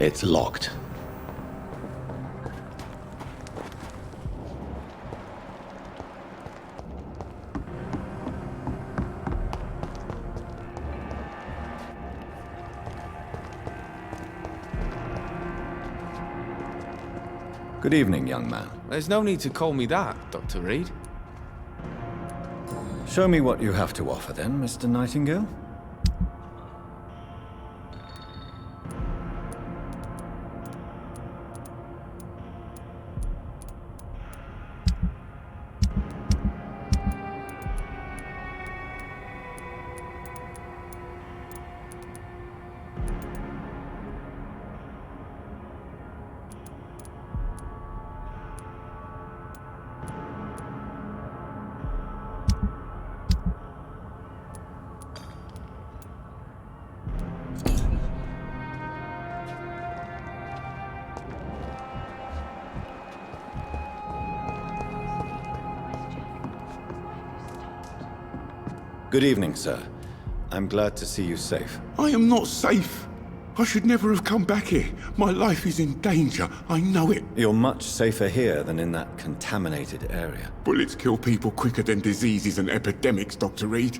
It's locked. Good evening, young man. There's no need to call me that, Dr. Reed. Show me what you have to offer then, Mr. Nightingale. Good evening, sir. I'm glad to see you safe. I am not safe. I should never have come back here. My life is in danger. I know it. You're much safer here than in that contaminated area. Bullets kill people quicker than diseases and epidemics, Dr. Reed.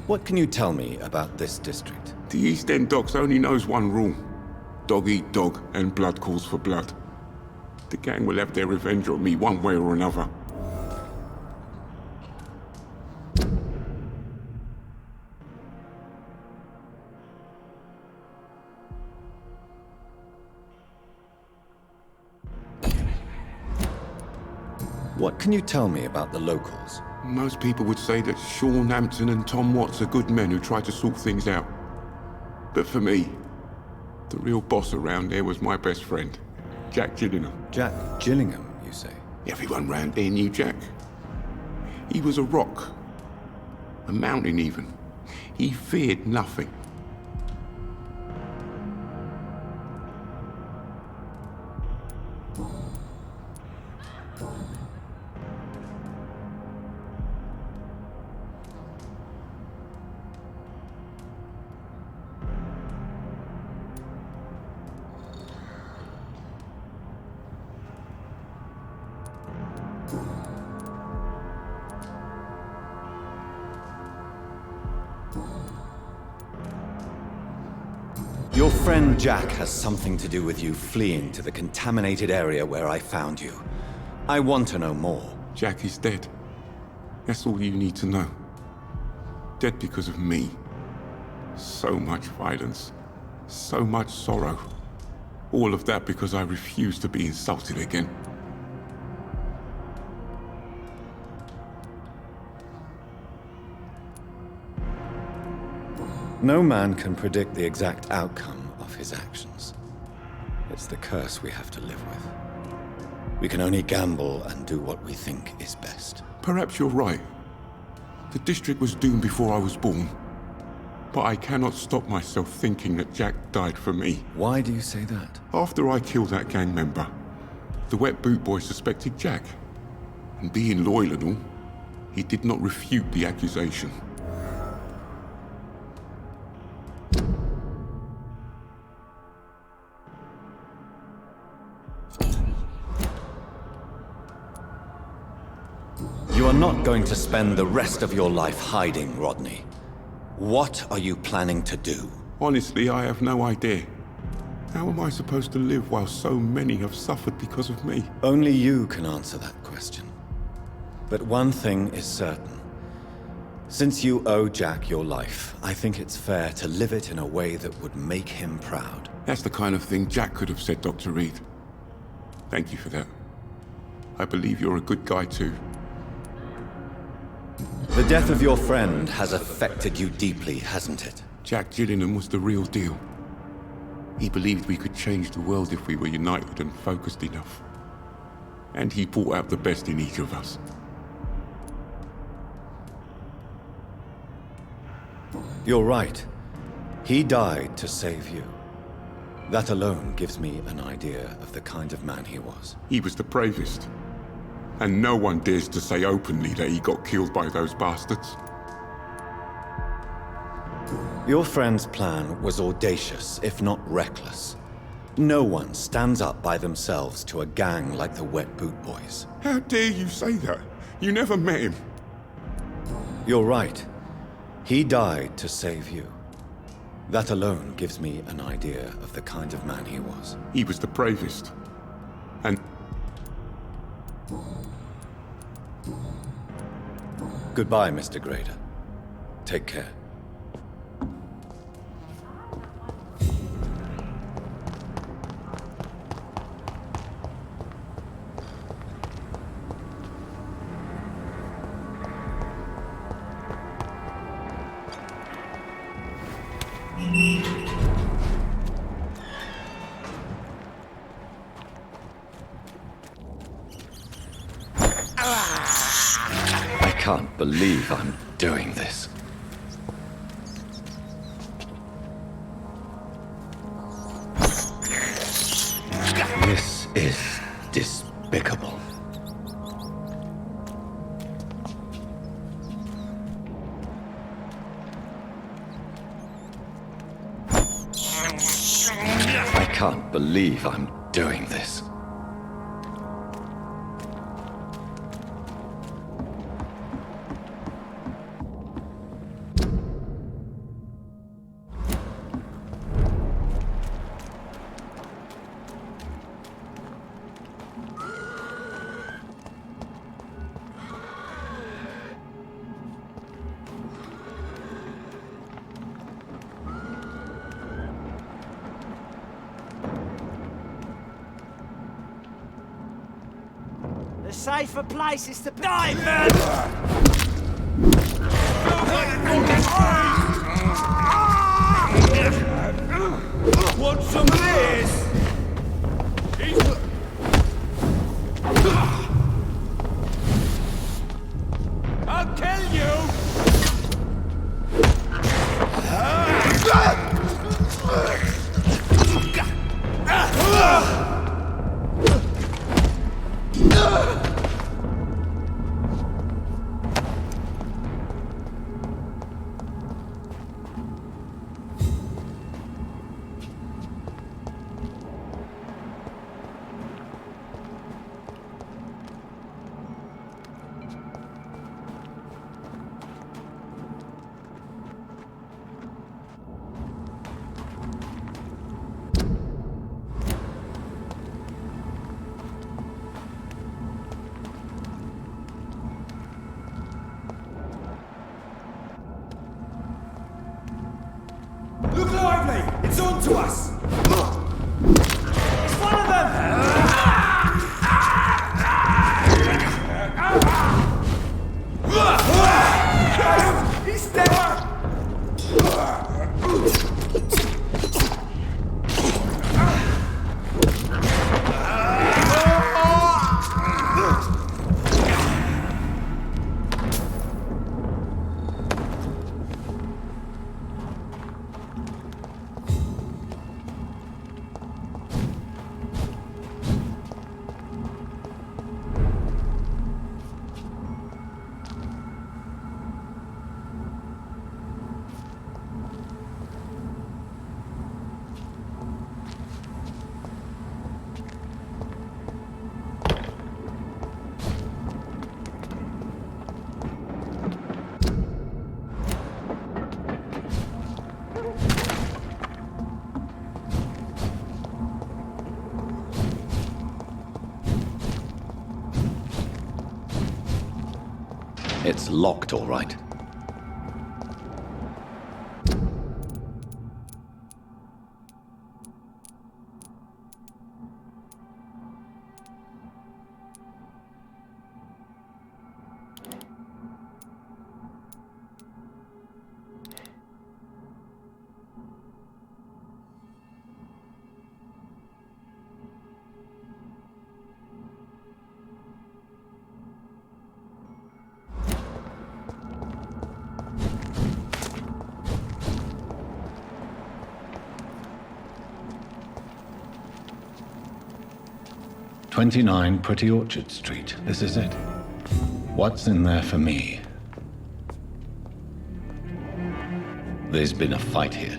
What can you tell me about this district? The East End docks only knows one rule. Dog eat dog, and blood calls for blood. The gang will have their revenge on me one way or another. What can you tell me about the locals? Most people would say that Sean Hampton and Tom Watts are good men who try to sort things out. But for me, the real boss around there was my best friend, Jack Gillingham. Jack Gillingham, you say? Everyone round there knew Jack. He was a rock. A mountain even. He feared nothing. Your friend Jack has something to do with you fleeing to the contaminated area where I found you. I want to know more. Jack is dead. That's all you need to know. Dead because of me. So much violence. So much sorrow. All of that because I refuse to be insulted again. No man can predict the exact outcome of his actions. It's the curse we have to live with. We can only gamble and do what we think is best. Perhaps you're right. The district was doomed before I was born. But I cannot stop myself thinking that Jack died for me. Why do you say that? After I killed that gang member, the wet boot boy suspected Jack. And being loyal and all, he did not refute the accusation. You are not going to spend the rest of your life hiding, Rodney. What are you planning to do? Honestly, I have no idea. How am I supposed to live while so many have suffered because of me? Only you can answer that question. But one thing is certain. Since you owe Jack your life, I think it's fair to live it in a way that would make him proud. That's the kind of thing Jack could have said, Dr. Reed. Thank you for that. I believe you're a good guy too. The death of your friend has affected you deeply, hasn't it? Jack Gillingham was the real deal. He believed we could change the world if we were united and focused enough. And he brought out the best in each of us. You're right. He died to save you. That alone gives me an idea of the kind of man he was. He was the bravest. And no one dares to say openly that he got killed by those bastards. Your friend's plan was audacious, if not reckless. No one stands up by themselves to a gang like the Wet Boot Boys. How dare you say that? You never met him. You're right. He died to save you. That alone gives me an idea of the kind of man he was. He was the bravest. And Goodbye, Mr. Grader. Take care. I can't believe I'm doing this. This is despicable. I can't believe I'm doing this. The safer places to die, man! Want some of this? I'll kill you! Look lively! It's on to us! It's one of them! He's dead! It's locked, all right. "29 Pretty Orchard Street. This is it. What's in there for me?" There's been a fight here.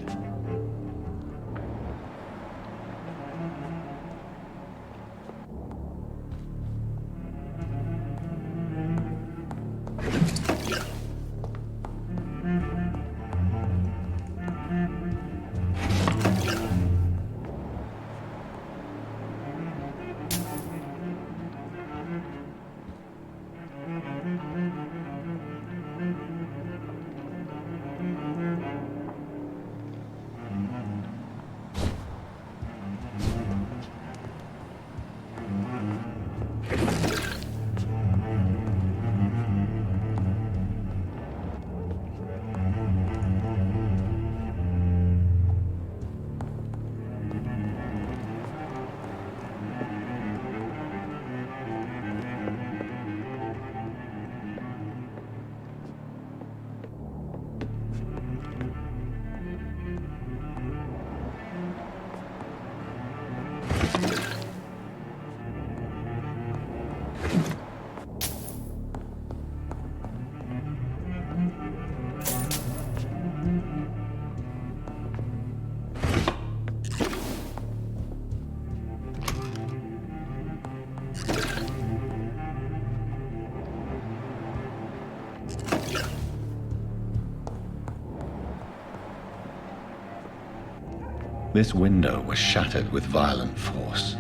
This window was shattered with violent force.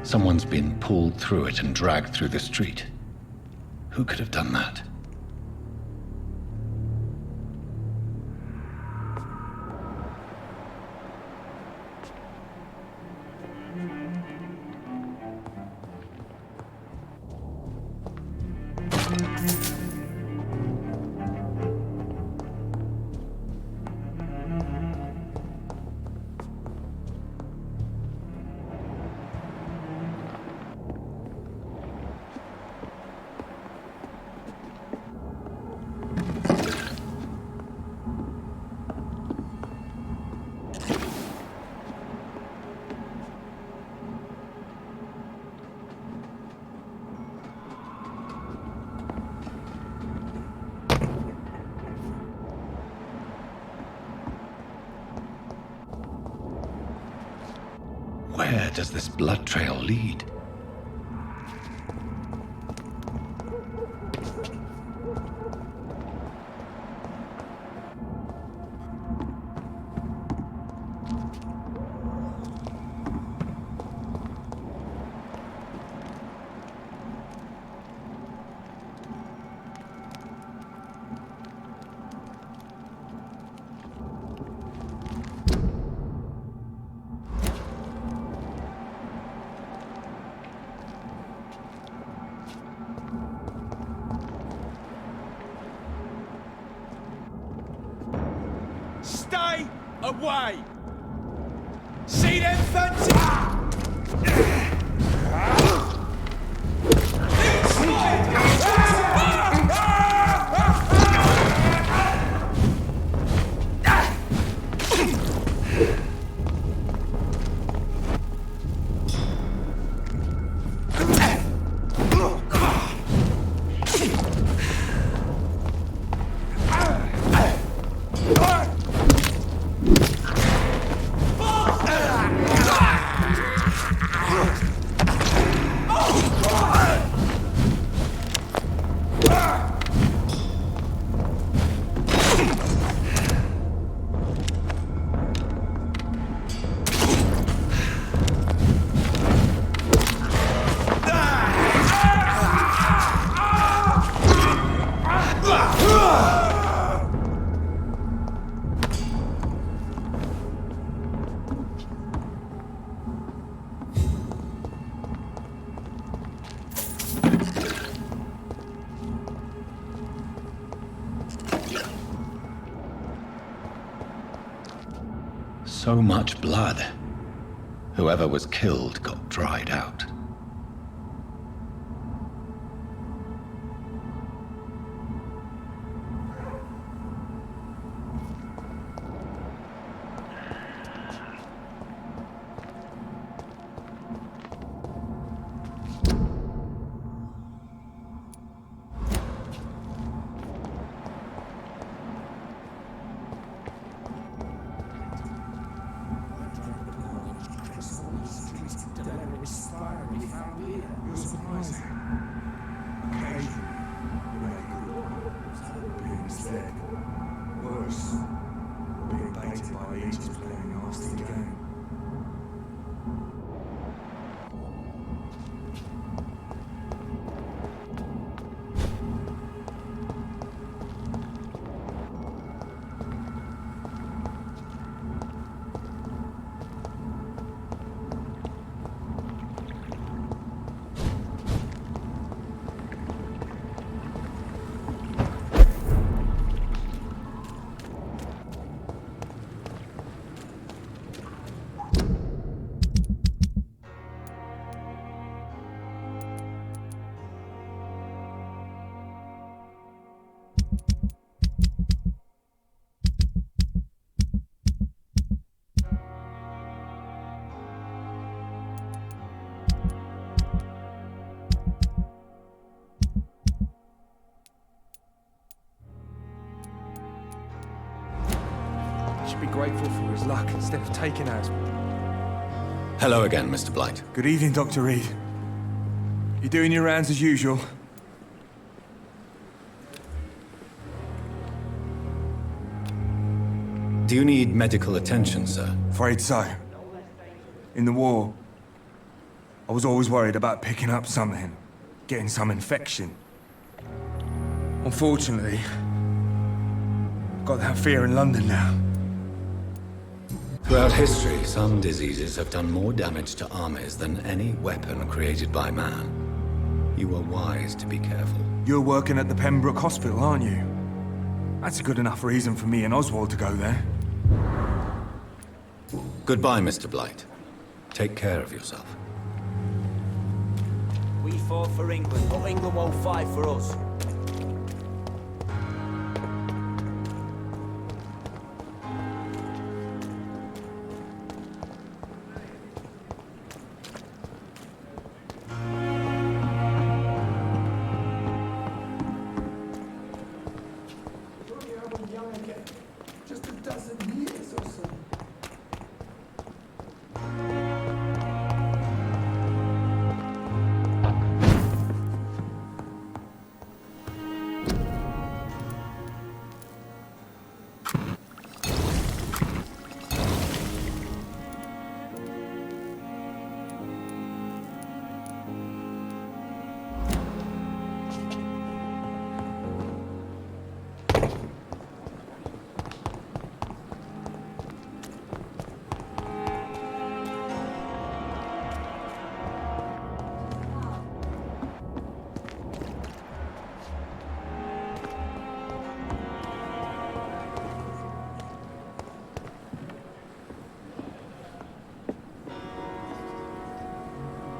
Someone's been pulled through it and dragged through the street. Who could have done that? Where does this blood trail lead? Stay away! See them fancy? So much blood. Whoever was killed got dried out. grateful for his luck instead of taking ours. Hello again, Mr. Blight. Good evening, Dr. Reed. You doing your rounds as usual? Do you need medical attention, sir? Afraid so. In the war, I was always worried about picking up something, getting some infection. Unfortunately, I've got that fear in London now. Throughout history, some diseases have done more damage to armies than any weapon created by man. You were wise to be careful. You're working at the Pembroke Hospital, aren't you? That's a good enough reason for me and Oswald to go there. Goodbye, Mr. Blight. Take care of yourself. We fought for England, but England won't fight for us. Just a dozen years or so.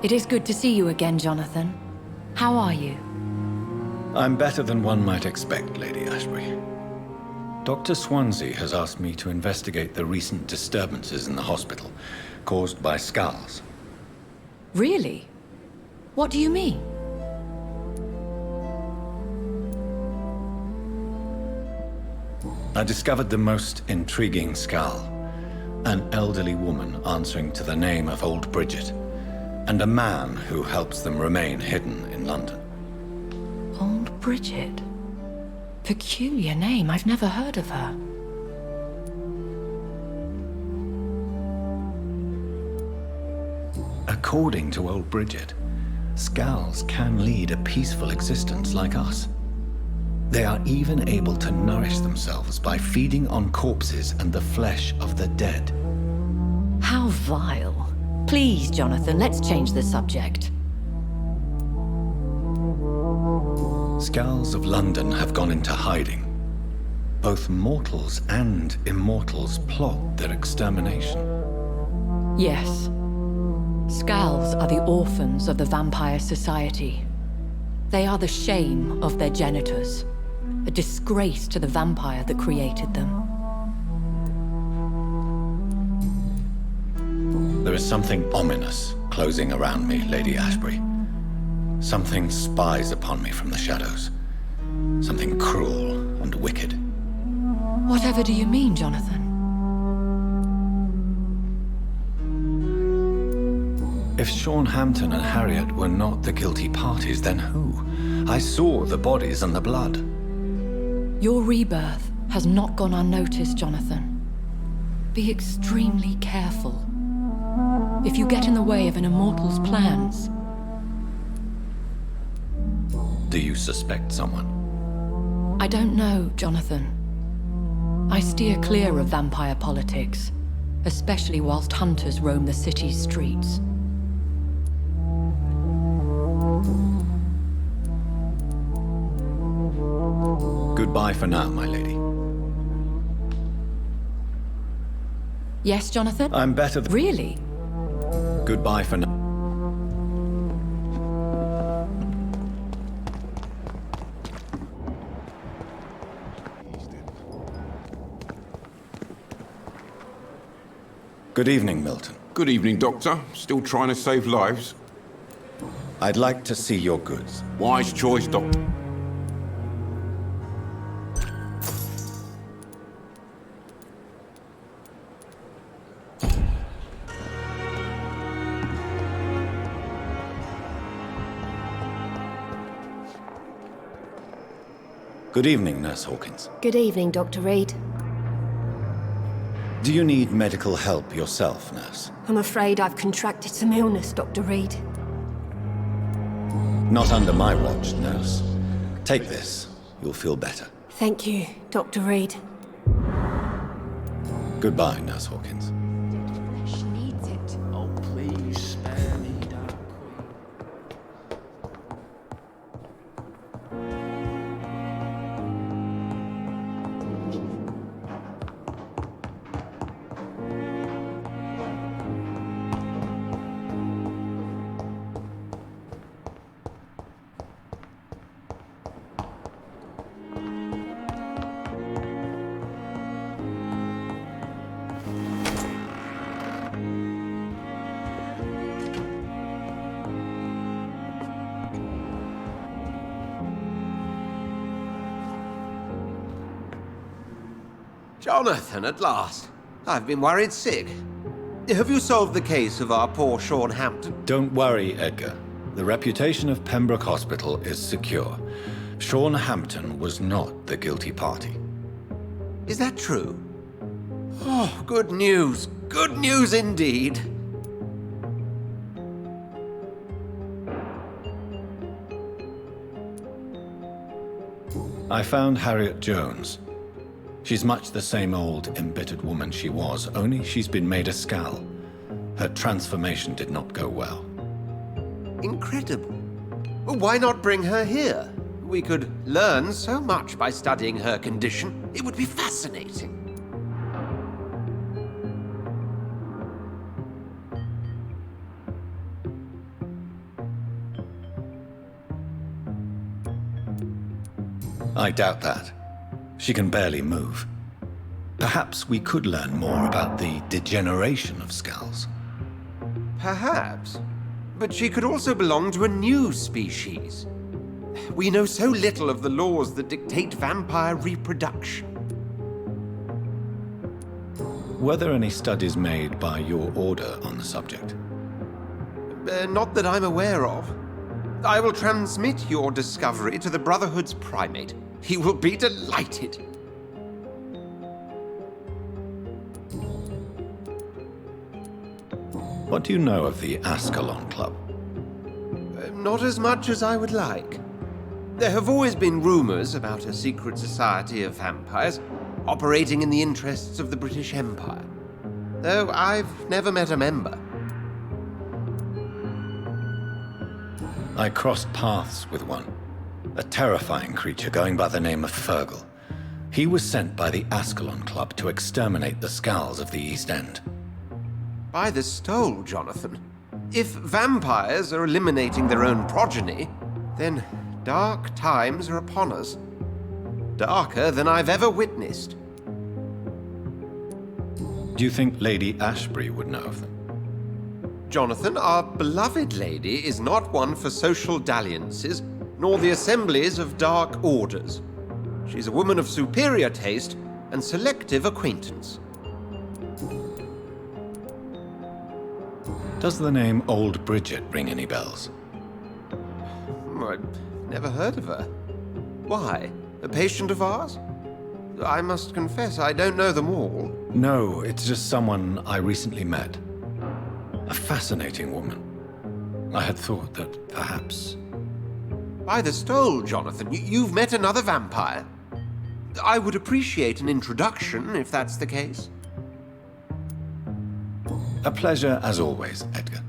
It is good to see you again, Jonathan. How are you? I'm better than one might expect, Lady Ashbury. Dr. Swansea has asked me to investigate the recent disturbances in the hospital, caused by skulls. Really? What do you mean? I discovered the most intriguing skull. An elderly woman answering to the name of Old Bridget, and a man who helps them remain hidden in London. Old Bridget? Peculiar name, I've never heard of her. According to Old Bridget, skulls can lead a peaceful existence like us. They are even able to nourish themselves by feeding on corpses and the flesh of the dead. How vile. Please, Jonathan, let's change the subject. Skulls of London have gone into hiding. Both mortals and immortals plot their extermination. Yes. Skulls are the orphans of the Vampire Society. They are the shame of their genitors, a disgrace to the vampire that created them. There is something ominous closing around me, Lady Ashbury. Something spies upon me from the shadows. Something cruel and wicked. Whatever do you mean, Jonathan? If Sean Hampton and Harriet were not the guilty parties, then who? I saw the bodies and the blood. Your rebirth has not gone unnoticed, Jonathan. Be extremely careful. If you get in the way of an immortal's plans... Do you suspect someone? I don't know, Jonathan. I steer clear of vampire politics, especially whilst hunters roam the city's streets. Goodbye for now, my lady. Yes, Jonathan? I'm better than... Really? Goodbye for now. Good evening, Milton. Good evening, Doctor. Still trying to save lives? I'd like to see your goods. Wise choice, Doctor. Good evening, Nurse Hawkins. Good evening, Dr. Reed. Do you need medical help yourself, Nurse? I'm afraid I've contracted some illness, Dr. Reed. Not under my watch, Nurse. Take this. You'll feel better. Thank you, Dr. Reed. Goodbye, Nurse Hawkins. She needs it. Oh, please spare me, Dark Queen. Jonathan, at last. I've been worried sick. Have you solved the case of our poor Sean Hampton? Don't worry, Edgar. The reputation of Pembroke Hospital is secure. Sean Hampton was not the guilty party. Is that true? Oh, good news. Good news indeed. I found Harriet Jones. She's much the same old, embittered woman she was, only she's been made a Skal. Her transformation did not go well. Incredible. Well, why not bring her here? We could learn so much by studying her condition. It would be fascinating. I doubt that. She can barely move. Perhaps we could learn more about the degeneration of Skals. Perhaps. But she could also belong to a new species. We know so little of the laws that dictate vampire reproduction. Were there any studies made by your order on the subject? Not that I'm aware of. I will transmit your discovery to the Brotherhood's primate. He will be delighted. What do you know of the Ascalon Club? Not as much as I would like. There have always been rumors about a secret society of vampires operating in the interests of the British Empire, though I've never met a member. I crossed paths with one. A terrifying creature going by the name of Fergal. He was sent by the Ascalon Club to exterminate the Skals of the East End. By the stole, Jonathan. If vampires are eliminating their own progeny, then dark times are upon us. Darker than I've ever witnessed. Do you think Lady Ashbury would know of them? Jonathan, our beloved lady is not one for social dalliances, nor the assemblies of dark orders. She's a woman of superior taste and selective acquaintance. Does the name Old Bridget ring any bells? I've never heard of her. Why? A patient of ours? I must confess, I don't know them all. No, it's just someone I recently met. A fascinating woman. I had thought that perhaps... By the stole, Jonathan, you've met another vampire. I would appreciate an introduction, if that's the case. A pleasure as always, Edgar.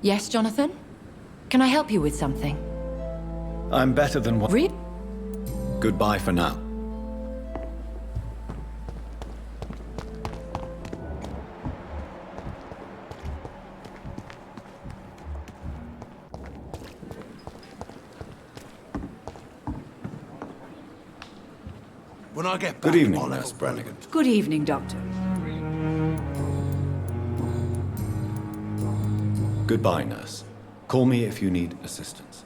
Yes, Jonathan? Can I help you with something? I'm better than what... Reed? Goodbye for now. When I get back, Good evening, I'll have Nurse a Brannigan. Good evening, Doctor. Goodbye, Nurse. Call me if you need assistance.